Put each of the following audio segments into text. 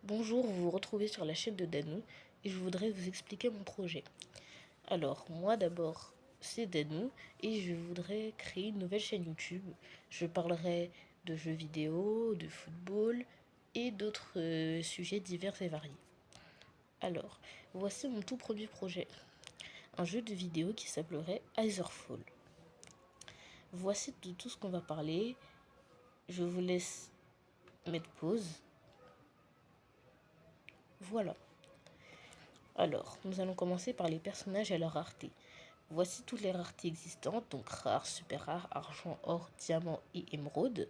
Bonjour, vous vous retrouvez sur la chaîne de Danou et je voudrais vous expliquer mon projet. Alors, moi d'abord, c'est Danou et je voudrais créer une nouvelle chaîne YouTube. Je parlerai de jeux vidéo, de football et d'autres sujets divers et variés. Alors, voici mon tout premier projet. Un jeu de vidéo qui s'appellerait Etherfall. Voici de tout ce qu'on va parler. Je vous laisse mettre pause. Voilà. Alors, nous allons commencer par les personnages et leur rareté. Voici toutes les raretés existantes, donc rare, super rare, argent, or, diamant et émeraude.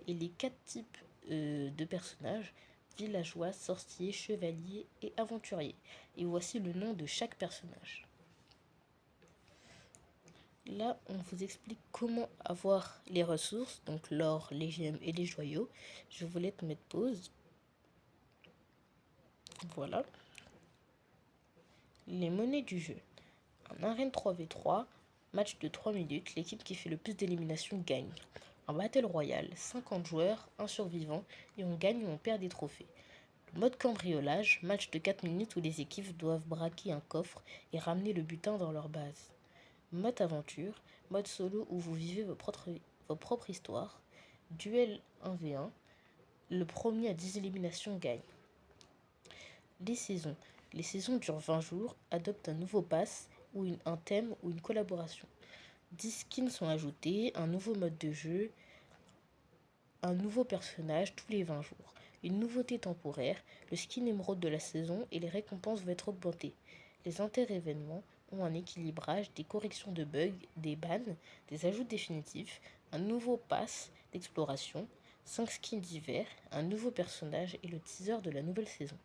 Et les 4 types de personnages, villageois, sorcier, chevalier et aventurier. Et voici le nom de chaque personnage. Là, on vous explique comment avoir les ressources, donc l'or, les gemmes et les joyaux. Je vous laisse mettre pause. Voilà. Les monnaies du jeu. En arène 3v3, match de 3 minutes, l'équipe qui fait le plus d'éliminations gagne. En Battle Royale, 50 joueurs, un survivant, et on gagne ou on perd des trophées. Le mode cambriolage, match de 4 minutes où les équipes doivent braquer un coffre et ramener le butin dans leur base. Mode aventure, mode solo où vous vivez vos propres histoires. Duel 1v1, le premier à 10 éliminations gagne. Les saisons. Les saisons durent 20 jours, adoptent un nouveau pass ou un thème ou une collaboration. 10 skins sont ajoutés, un nouveau mode de jeu, un nouveau personnage tous les 20 jours. Une nouveauté temporaire, le skin émeraude de la saison et les récompenses vont être augmentées. Les inter-événements ont un équilibrage, des corrections de bugs, des bans, des ajouts définitifs, un nouveau pass d'exploration, 5 skins divers, un nouveau personnage et le teaser de la nouvelle saison.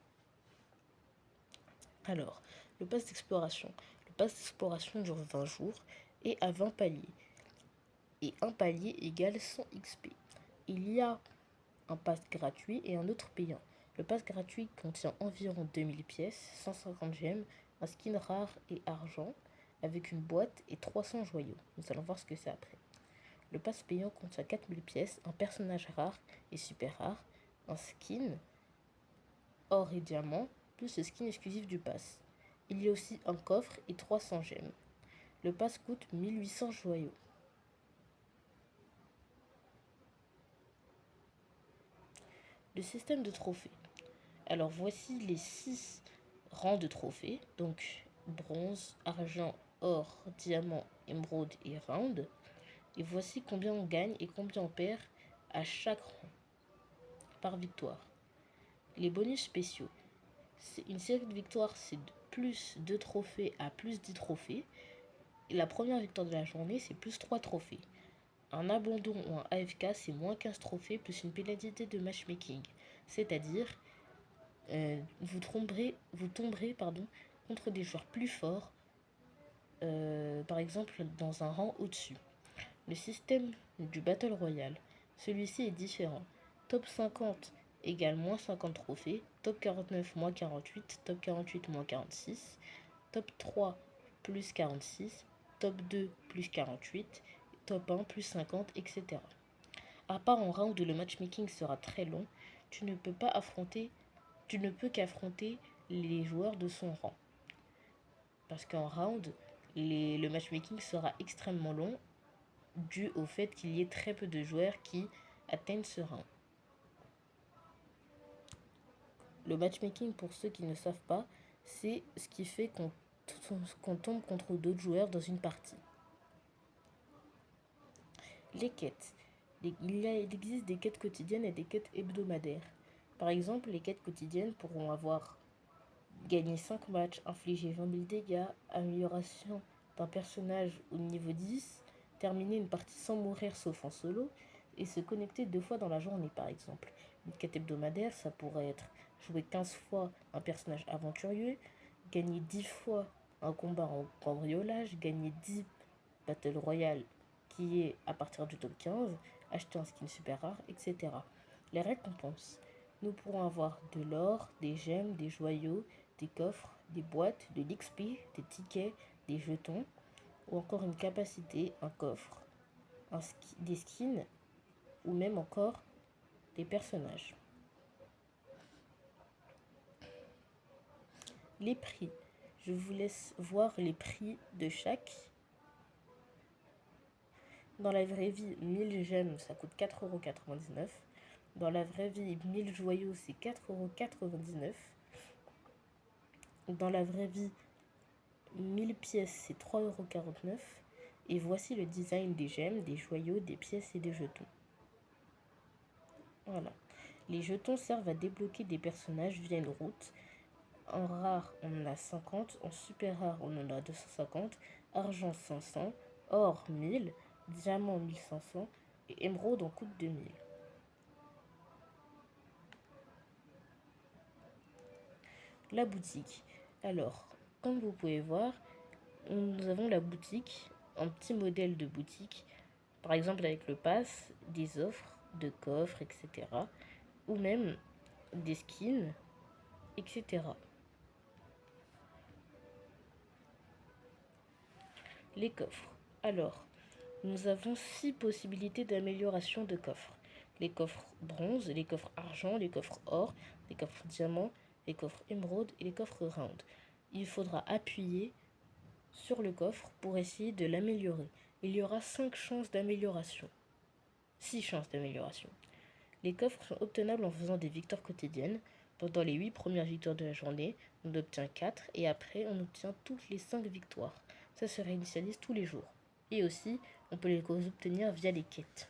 Alors, le pass d'exploration. Le pass d'exploration dure 20 jours et a 20 paliers. Et un palier égale 100 XP. Il y a un pass gratuit et un autre payant. Le pass gratuit contient environ 2000 pièces, 150 gemmes, un skin rare et argent, avec une boîte et 300 joyaux. Nous allons voir ce que c'est après. Le pass payant contient 4000 pièces, un personnage rare et super rare, un skin, or et diamant, plus le skin exclusif du pass. Il y a aussi un coffre et 300 gemmes. Le pass coûte 1800 joyaux. Le système de trophées. Alors voici les 6 rangs de trophées, donc bronze, argent, or, diamant, émeraude et round. Et voici combien on gagne et combien on perd à chaque rang par victoire. Les bonus spéciaux. C'est une série de victoires, c'est de plus 2 trophées à plus 10 trophées. Et la première victoire de la journée, c'est plus 3 trophées. Un abandon ou un AFK, c'est moins 15 trophées plus une pénalité de matchmaking. C'est-à-dire, vous tomberez contre des joueurs plus forts, par exemple dans un rang au-dessus. Le système du Battle Royale, celui-ci est différent. Top 50 égale moins 50 trophées, top 49 moins 48, top 48 moins 46, top 3 plus 46, top 2 plus 48, top 1 plus 50, etc. À part en round où le matchmaking sera très long, tu ne peux qu'affronter les joueurs de son rang. Parce qu'en round, le matchmaking sera extrêmement long dû au fait qu'il y ait très peu de joueurs qui atteignent ce rang. Le matchmaking, pour ceux qui ne savent pas, c'est ce qui fait qu'on tombe contre d'autres joueurs dans une partie. Les quêtes. Il existe des quêtes quotidiennes et des quêtes hebdomadaires. Par exemple, les quêtes quotidiennes pourront avoir gagné 5 matchs, infliger 20 000 dégâts, amélioration d'un personnage au niveau 10, terminer une partie sans mourir sauf en solo, et se connecter 2 fois dans la journée par exemple. Une quête hebdomadaire, ça pourrait être jouer 15 fois un personnage aventurier, gagner 10 fois un combat en cambriolage, gagner 10 Battle Royale qui est à partir du top 15, acheter un skin super rare, etc. Les récompenses. Nous pourrons avoir de l'or, des gemmes, des joyaux, des coffres, des boîtes, de l'XP, des tickets, des jetons, ou encore une capacité, un coffre, des skins, ou même encore des personnages. Les prix. Je vous laisse voir les prix de chaque. Dans la vraie vie, 1000 gemmes, ça coûte 4,99 €. Dans la vraie vie, 1000 joyaux, c'est 4,99 €. Dans la vraie vie, 1000 pièces, c'est 3,49 €. Et voici le design des gemmes, des joyaux, des pièces et des jetons. Voilà. Les jetons servent à débloquer des personnages via une route. En rare, on en a 50. En super rare, on en a 250. Argent, 500. Or, 1000. Diamant, 1500. Et émeraude en coûte 2000. La boutique. Alors, comme vous pouvez voir, nous avons la boutique, un petit modèle de boutique, par exemple avec le pass, des offres de coffres, etc. Ou même des skins, etc. Les coffres. Alors, nous avons 6 possibilités d'amélioration de coffres. Les coffres bronze, les coffres argent, les coffres or, les coffres diamant, les coffres émeraude et les coffres round. Il faudra appuyer sur le coffre pour essayer de l'améliorer. Il y aura 5 chances d'amélioration. 6 chances d'amélioration. Les coffres sont obtenables en faisant des victoires quotidiennes. Pendant les 8 premières victoires de la journée, on obtient 4 et après on obtient toutes les 5 victoires. Ça se réinitialise tous les jours. Et aussi, on peut les obtenir via les quêtes.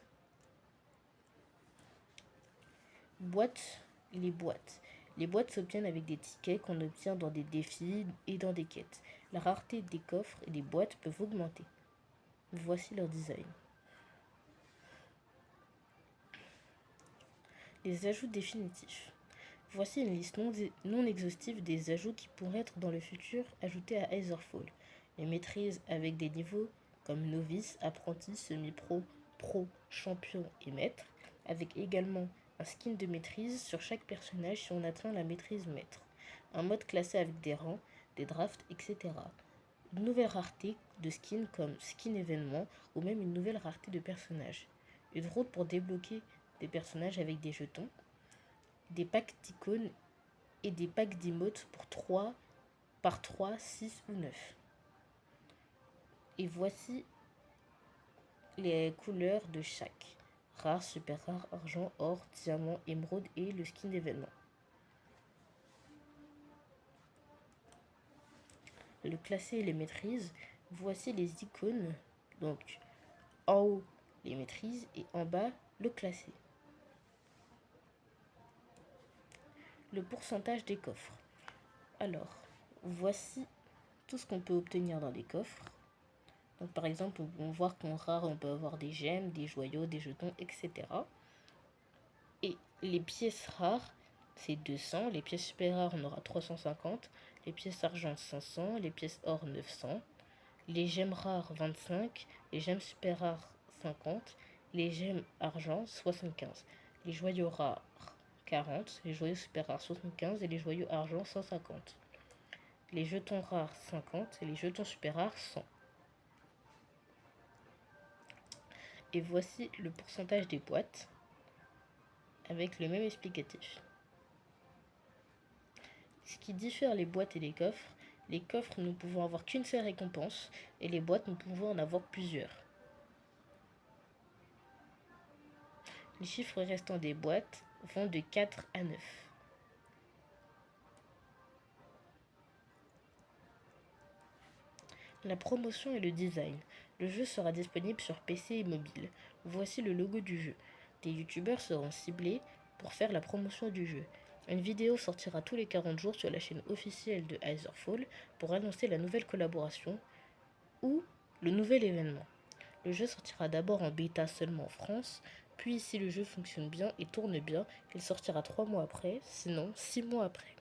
Boîtes, les boîtes. Les boîtes s'obtiennent avec des tickets qu'on obtient dans des défis et dans des quêtes. La rareté des coffres et des boîtes peuvent augmenter. Voici leur design. Les ajouts définitifs. Voici une liste non exhaustive des ajouts qui pourraient être dans le futur ajoutés à Aetherfall. Les maîtrises avec des niveaux comme novice, apprenti, semi-pro, pro, champion et maître, avec également un skin de maîtrise sur chaque personnage si on atteint la maîtrise maître. Un mode classé avec des rangs, des drafts, etc. Une nouvelle rareté de skins comme skin événement ou même une nouvelle rareté de personnages. Une route pour débloquer des personnages avec des jetons, des packs d'icônes et des packs d'emotes pour 3 par 3, 6 ou 9. Et voici les couleurs de chaque. Rare, super rare, argent, or, diamant, émeraude et le skin d'événement. Le classé et les maîtrises. Voici les icônes. Donc en haut les maîtrises et en bas le classé. Le pourcentage des coffres. Alors, voici tout ce qu'on peut obtenir dans les coffres. Donc par exemple, on peut voir qu'en rare, on peut avoir des gemmes, des joyaux, des jetons, etc. Et les pièces rares, c'est 200. Les pièces super rares, on aura 350. Les pièces argent, 500. Les pièces or, 900. Les gemmes rares, 25. Les gemmes super rares, 50. Les gemmes argent, 75. Les joyaux rares, 40. Les joyaux super rares, 75. Et les joyaux argent, 150. Les jetons rares, 50. Et les jetons super rares, 100. Et voici le pourcentage des boîtes avec le même explicatif. Ce qui diffère les boîtes et les coffres nous pouvons avoir qu'une seule récompense et les boîtes nous pouvons en avoir plusieurs. Les chiffres restants des boîtes vont de 4 à 9. La promotion et le design. Le jeu sera disponible sur PC et mobile. Voici le logo du jeu. Des youtubeurs seront ciblés pour faire la promotion du jeu. Une vidéo sortira tous les 40 jours sur la chaîne officielle de Aetherfall pour annoncer la nouvelle collaboration ou le nouvel événement. Le jeu sortira d'abord en bêta seulement en France, puis si le jeu fonctionne bien et tourne bien, il sortira 3 mois après, sinon 6 mois après.